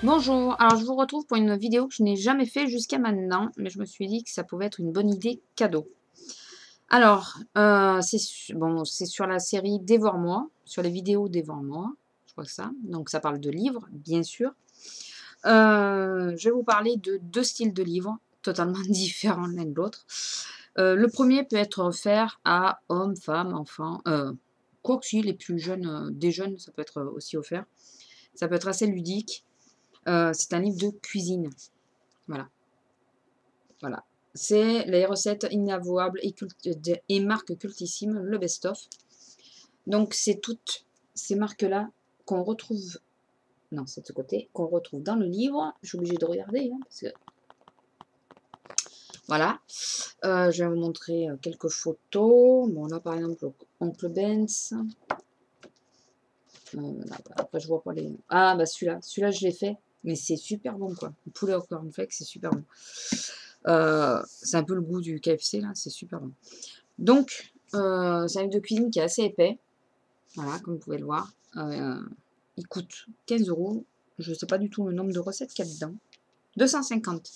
Bonjour, alors je vous retrouve pour une vidéo que je n'ai jamais fait jusqu'à maintenant, mais je me suis dit que ça pouvait être une bonne idée cadeau. Alors, bon, c'est sur la série Dévore-moi, sur les vidéos Dévore-moi, je crois que ça. Donc ça parle de livres, bien sûr. Je vais vous parler de deux styles de livres, totalement différents l'un de l'autre. Le premier peut être offert à hommes, femmes, enfants, quoi que si, les plus jeunes, des jeunes, ça peut être aussi offert. Ça peut être assez ludique. C'est un livre de cuisine. Voilà, voilà. C'est les recettes inavouables et marques cultissimes, le best-of. Donc, c'est toutes ces marques-là qu'on retrouve, non, c'est de ce côté, qu'on retrouve dans le livre. Je suis obligée de regarder, hein, parce que, voilà. Je vais vous montrer quelques photos. Bon, là, par exemple, Oncle Ben's. Là, après, je vois pas les... Ah, bah celui-là, je l'ai fait. Mais c'est super bon, quoi. Le poulet au cornflakes, c'est super bon. C'est un peu le goût du KFC, là. C'est super bon. Donc, c'est un livre de cuisine qui est assez épais. Voilà, comme vous pouvez le voir. Il coûte 15 €. Je ne sais pas du tout le nombre de recettes qu'il y a dedans. 250.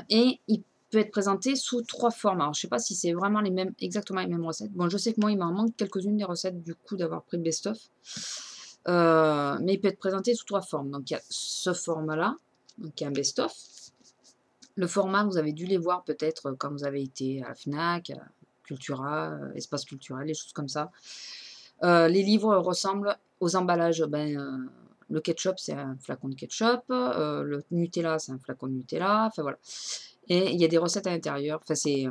Et il peut être présenté sous 3 formes. Alors, je ne sais pas si c'est vraiment exactement les mêmes recettes. Bon, je sais que moi, il m'en manque quelques-unes des recettes du coup d'avoir pris le best-of. Mais il peut être présenté sous 3 formes. Donc, il y a ce format-là, donc il y a un best-of. Le format, vous avez dû les voir peut-être quand vous avez été à la FNAC, à Cultura, Espace Culturel, des choses comme ça. Les livres ressemblent aux emballages. Le ketchup, c'est un flacon de ketchup. Le Nutella, c'est un flacon de Nutella. Enfin, voilà. Et il y a des recettes à l'intérieur. Enfin, c'est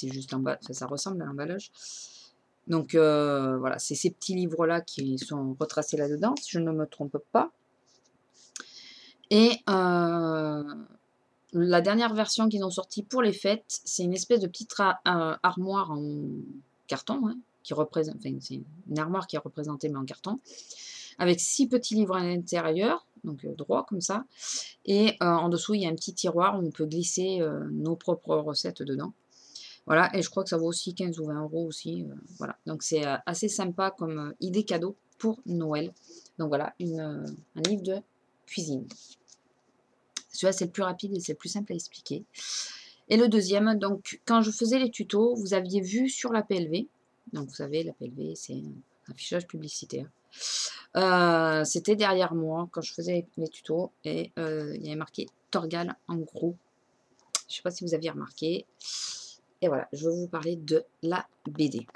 juste l'emballage. Enfin, ça ressemble à l'emballage. Donc, voilà, c'est ces petits livres-là qui sont retracés là-dedans, si je ne me trompe pas. Et la dernière version qu'ils ont sortie pour les fêtes, c'est une espèce de petite armoire en carton, hein, qui représente, enfin, c'est une armoire qui est représentée mais en carton, avec 6 petits livres à l'intérieur, donc droit comme ça, et en dessous il y a un petit tiroir où on peut glisser nos propres recettes dedans. Voilà, et je crois que ça vaut aussi 15 ou 20 € aussi, voilà. Donc c'est assez sympa comme idée cadeau pour Noël. Donc voilà, un livre de cuisine. Celui-là, c'est le plus rapide et c'est le plus simple à expliquer. Et le deuxième, donc, quand je faisais les tutos, vous aviez vu sur la PLV, donc vous savez, la PLV, c'est un affichage publicitaire. C'était derrière moi quand je faisais les tutos et il y avait marqué Torgal en gros. Je ne sais pas si vous aviez remarqué. Et voilà, je vais vous parler de la BD.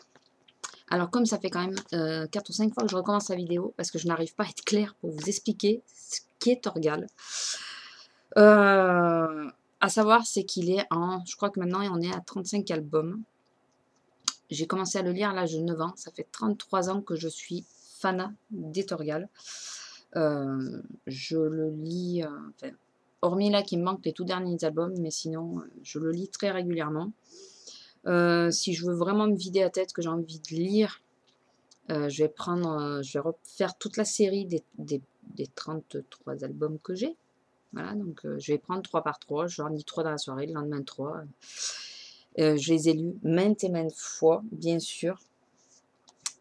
Alors, comme ça fait quand même 4 ou 5 fois que je recommence la vidéo parce que je n'arrive pas à être claire pour vous expliquer ce qu'est Torgal. À savoir, c'est qu'il est je crois que maintenant, on est à 35 albums. J'ai commencé à le lire à l'âge de 9 ans. Ça fait 33 ans que je suis fanat des Torgal. Je le lis, enfin, hormis là qu'il me manque les tout derniers albums, mais sinon, je le lis très régulièrement. Si je veux vraiment me vider la tête, que j'ai envie de lire, je vais refaire toute la série des 33 albums que j'ai. Voilà, donc je vais prendre 3 par 3, j'en lis 3 dans la soirée, le lendemain 3. Je les ai lus maintes et maintes fois, bien sûr.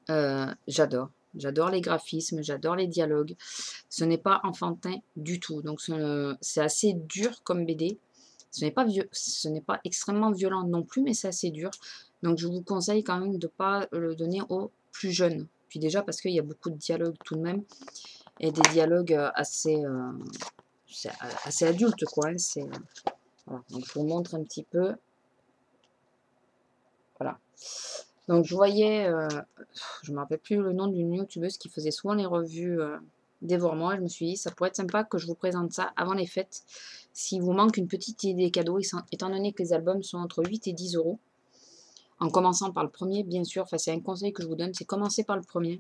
J'adore. J'adore les graphismes, j'adore les dialogues. Ce n'est pas enfantin du tout. Donc c'est assez dur comme BD. Ce n'est pas extrêmement violent non plus, mais c'est assez dur. Donc je vous conseille quand même de ne pas le donner aux plus jeunes. Puis déjà parce qu'il y a beaucoup de dialogues tout de même. Et des dialogues assez adultes, quoi. Hein, voilà. Donc je vous montre un petit peu. Voilà. Donc je voyais, je ne me rappelle plus le nom d'une youtubeuse qui faisait souvent les revues Dévore-moi. Je me suis dit, ça pourrait être sympa que je vous présente ça avant les fêtes. S'il vous manque une petite idée cadeau, étant donné que les albums sont entre 8 et 10 €. En commençant par le premier, bien sûr, enfin, c'est un conseil que je vous donne, c'est commencer par le premier.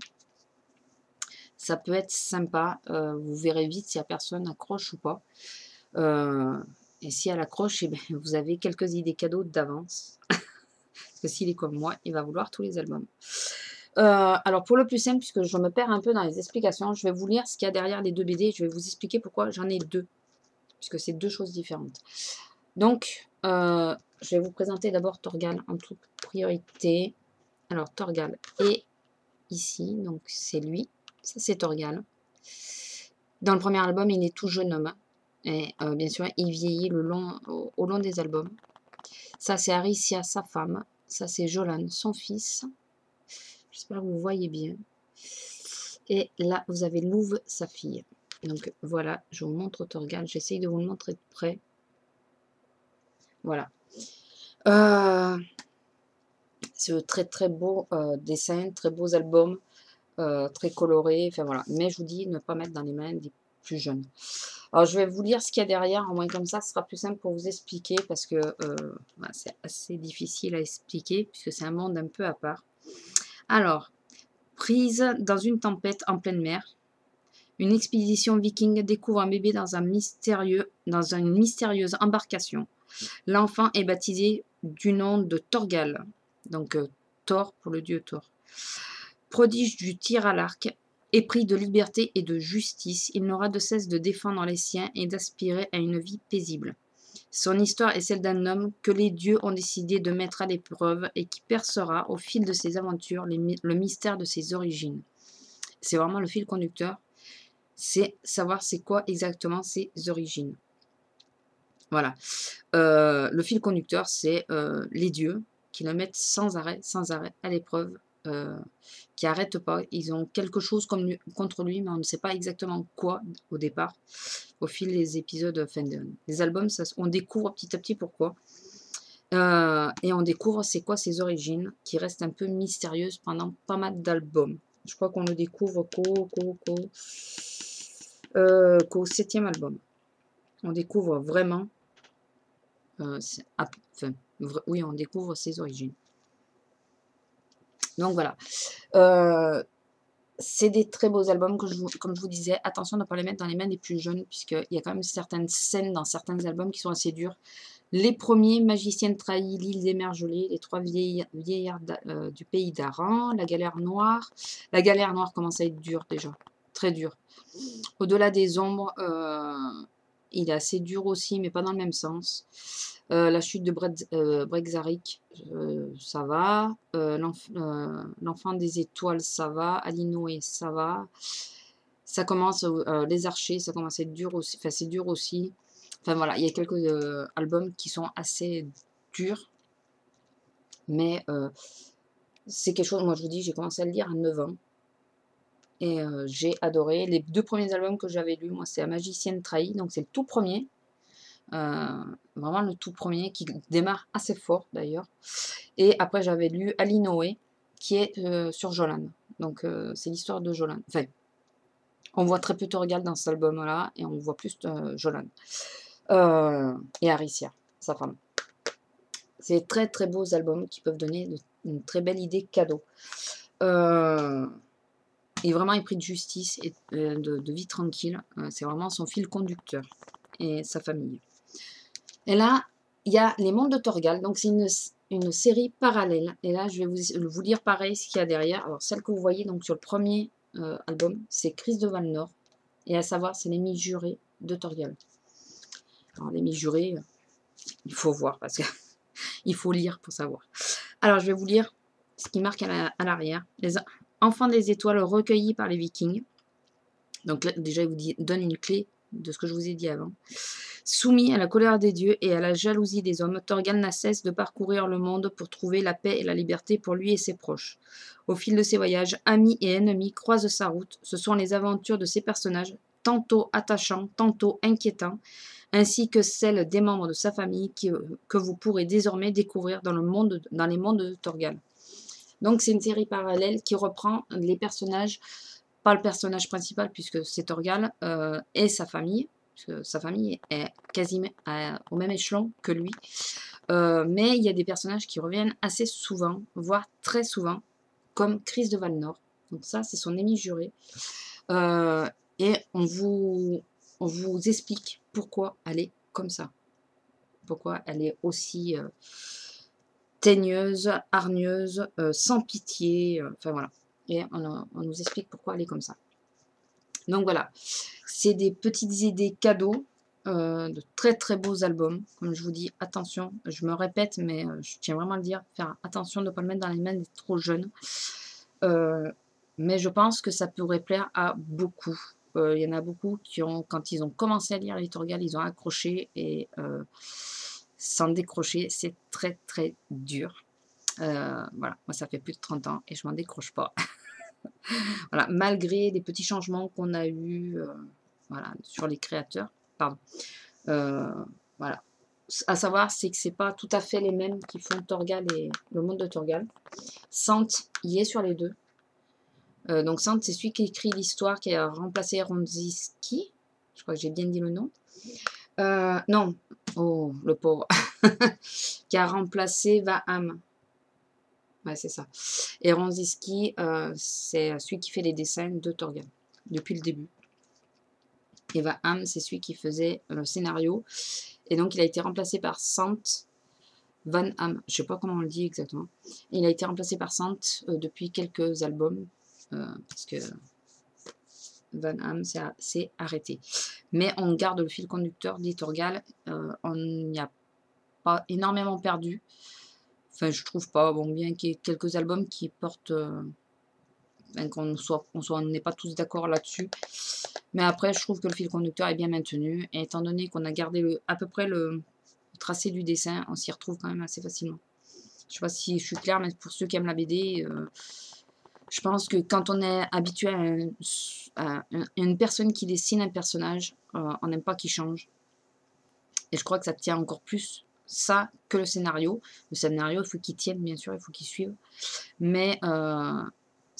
Ça peut être sympa, vous verrez vite si la personne accroche ou pas. Et si elle accroche, eh bien, vous avez quelques idées cadeaux d'avance. Parce que s'il est comme moi, il va vouloir tous les albums. Alors pour le plus simple, puisque je me perds un peu dans les explications, je vais vous lire ce qu'il y a derrière les deux BD et je vais vous expliquer pourquoi j'en ai deux, puisque c'est deux choses différentes. Donc, je vais vous présenter d'abord Torgal en toute priorité. Alors Torgal est ici, donc c'est lui, ça c'est Torgal. Dans le premier album, il est tout jeune homme. Et bien sûr, il vieillit au long des albums. Ça, c'est Aricia, sa femme. Ça, c'est Jolan, son fils. J'espère que vous voyez bien. Et là, vous avez Louve, sa fille. Donc voilà, je vous montre Torgal. J'essaye de vous le montrer de près. Voilà. C'est un très très beau dessin, très beaux albums, très colorés. Enfin voilà. Mais je vous dis, ne pas mettre dans les mains des plus jeunes. Alors je vais vous lire ce qu'il y a derrière, au moins comme ça, ce sera plus simple pour vous expliquer parce que c'est assez difficile à expliquer puisque c'est un monde un peu à part. Alors, prise dans une tempête en pleine mer, une expédition viking découvre un bébé dans une mystérieuse embarcation. L'enfant est baptisé du nom de Thorgal, donc Thor pour le dieu Thor. Prodige du tir à l'arc, épris de liberté et de justice, il n'aura de cesse de défendre les siens et d'aspirer à une vie paisible. Son histoire est celle d'un homme que les dieux ont décidé de mettre à l'épreuve et qui percera au fil de ses aventures le mystère de ses origines. C'est vraiment le fil conducteur, c'est savoir c'est quoi exactement ses origines. Voilà. Le fil conducteur, c'est les dieux qui le mettent sans arrêt à l'épreuve, qui n'arrêtent pas. Ils ont quelque chose contre lui, mais on ne sait pas exactement quoi au départ, au fil des épisodes, enfin des albums. On découvre petit à petit pourquoi. Et on découvre c'est quoi ses origines, qui restent un peu mystérieuses pendant pas mal d'albums. Je crois qu'on le découvre qu'au 7e album. On découvre vraiment oui, on découvre ses origines. Donc voilà. C'est des très beaux albums, comme je vous disais. Attention de ne pas les mettre dans les mains des plus jeunes, puisqu'il y a quand même certaines scènes dans certains albums qui sont assez dures. Les premiers, Magicienne trahie, l'île des mers gelées, les 3 vieillards du pays d'Aran, la galère noire. La galère noire commence à être dure déjà, très dure. Au-delà des ombres, il est assez dur aussi, mais pas dans le même sens. La chute de Brexaric, ça va. L'enfant des étoiles, ça va. Alinoé, ça va. Ça commence, les archers, ça commence à être dur aussi. Enfin, c'est dur aussi. Enfin voilà, il y a quelques albums qui sont assez durs. Mais c'est quelque chose, moi je vous dis, j'ai commencé à le lire à 9 ans. Et j'ai adoré. Les 2 premiers albums que j'avais lus, moi, c'est La Magicienne trahie. Donc c'est le tout premier. Vraiment le tout premier qui démarre assez fort d'ailleurs. Et après j'avais lu Alinoé qui est sur Jolan. Donc c'est l'histoire de Jolan. Enfin, on voit très peu Torgal dans cet album-là et on voit plus Jolan. Et Aricia, sa femme. C'est très très beaux albums qui peuvent donner une très belle idée cadeau. Et vraiment épris de justice et de vie tranquille. C'est vraiment son fil conducteur et sa famille. Et là, il y a Les Mondes de Torgal. Donc, c'est une série parallèle. Et là, je vais vous lire pareil ce qu'il y a derrière. Alors, celle que vous voyez donc sur le premier album, c'est Chris de Valnor. Et à savoir, c'est l'ennemi juré de Torgal. Alors, l'ennemi juré, il faut voir parce qu'il faut lire pour savoir. Alors, je vais vous lire ce qui marque à l'arrière. Les enfants des étoiles recueillis par les Vikings. Donc, là, déjà, il vous donne une clé de ce que je vous ai dit avant. Soumis à la colère des dieux et à la jalousie des hommes, Thorgal n'a cesse de parcourir le monde pour trouver la paix et la liberté pour lui et ses proches. Au fil de ses voyages, amis et ennemis croisent sa route. Ce sont les aventures de ces personnages, tantôt attachants, tantôt inquiétants, ainsi que celles des membres de sa famille que vous pourrez désormais découvrir dans les mondes de Thorgal. Donc c'est une série parallèle qui reprend les personnages, pas le personnage principal puisque c'est Thorgal, et sa famille. Sa famille est quasiment au même échelon que lui. Mais il y a des personnages qui reviennent assez souvent, voire très souvent, comme Chris de Valnor. Donc ça, c'est son ennemi juré. Et on vous explique pourquoi elle est comme ça. Pourquoi elle est aussi teigneuse, hargneuse, sans pitié. Enfin voilà. Et on nous explique pourquoi elle est comme ça. Donc voilà, c'est des petites idées cadeaux, de très très beaux albums. Comme je vous dis, attention, je me répète, mais je tiens vraiment à le dire, faire attention de ne pas le mettre dans les mains des trop jeunes. Mais je pense que ça pourrait plaire à beaucoup. il y en a beaucoup qui ont, quand ils ont commencé à lire les Torgal, ils ont accroché et s'en décrocher, c'est très, très dur. Voilà, moi ça fait plus de 30 ans et je m'en décroche pas. Voilà, malgré des petits changements qu'on a eus, voilà, sur les créateurs, pardon. Euh, voilà. À savoir, c'est que c'est pas tout à fait les mêmes qui font Torgal et le monde de Torgal. Sant y est sur les deux. Donc Sant, c'est celui qui écrit l'histoire, qui a remplacé Ronziski. Je crois que j'ai bien dit le nom. Non, oh, le pauvre. Qui a remplacé Vaham. Ouais, c'est ça. Et Ronziski, c'est celui qui fait les dessins de Torgal, depuis le début. Et Vaham, c'est celui qui faisait le scénario. Et donc, il a été remplacé par Sant Van Ham. Je ne sais pas comment on le dit exactement. Il a été remplacé par Sant depuis quelques albums. Parce que Van Ham s'est arrêté. Mais on garde le fil conducteur d'Itorgal. On n'y a pas énormément perdu. Enfin, je trouve pas. Bon, bien qu'il y ait quelques albums qui portent... qu'on n'est pas tous d'accord là-dessus. Mais après, je trouve que le fil conducteur est bien maintenu. Et étant donné qu'on a gardé à peu près le tracé du dessin, on s'y retrouve quand même assez facilement. Je sais pas si je suis claire, mais pour ceux qui aiment la BD, je pense que quand on est habitué à une personne qui dessine un personnage, on n'aime pas qu'il change. Et je crois que ça tient encore plus ça que le scénario. Le scénario, il faut qu'il tienne, bien sûr, il faut qu'il suive. Mais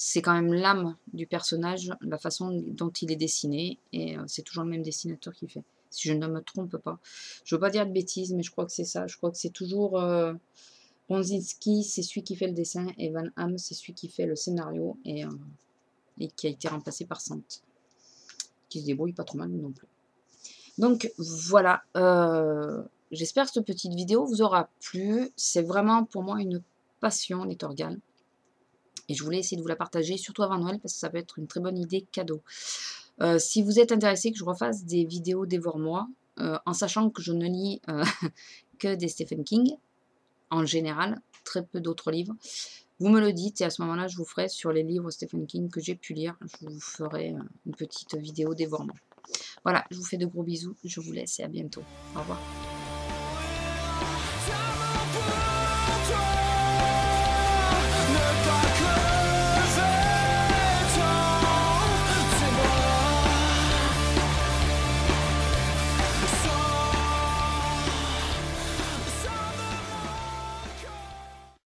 c'est quand même l'âme du personnage, la façon dont il est dessiné, et c'est toujours le même dessinateur qui fait. Si je ne me trompe pas. Je ne veux pas dire de bêtises, mais je crois que c'est ça. Je crois que c'est toujours Ronzinski, c'est celui qui fait le dessin, et Van Ham, c'est celui qui fait le scénario, et qui a été remplacé par Sant, qui se débrouille pas trop mal non plus. Donc voilà, j'espère que cette petite vidéo vous aura plu. C'est vraiment pour moi une passion, les Torgal. Et je voulais essayer de vous la partager, surtout avant Noël, parce que ça peut être une très bonne idée cadeau. Si vous êtes intéressé que je refasse des vidéos Dévore-moi, en sachant que je ne lis que des Stephen King, en général, très peu d'autres livres, vous me le dites et à ce moment-là, je vous ferai sur les livres Stephen King que j'ai pu lire, je vous ferai une petite vidéo Dévore-moi. Voilà, je vous fais de gros bisous, je vous laisse et à bientôt. Au revoir.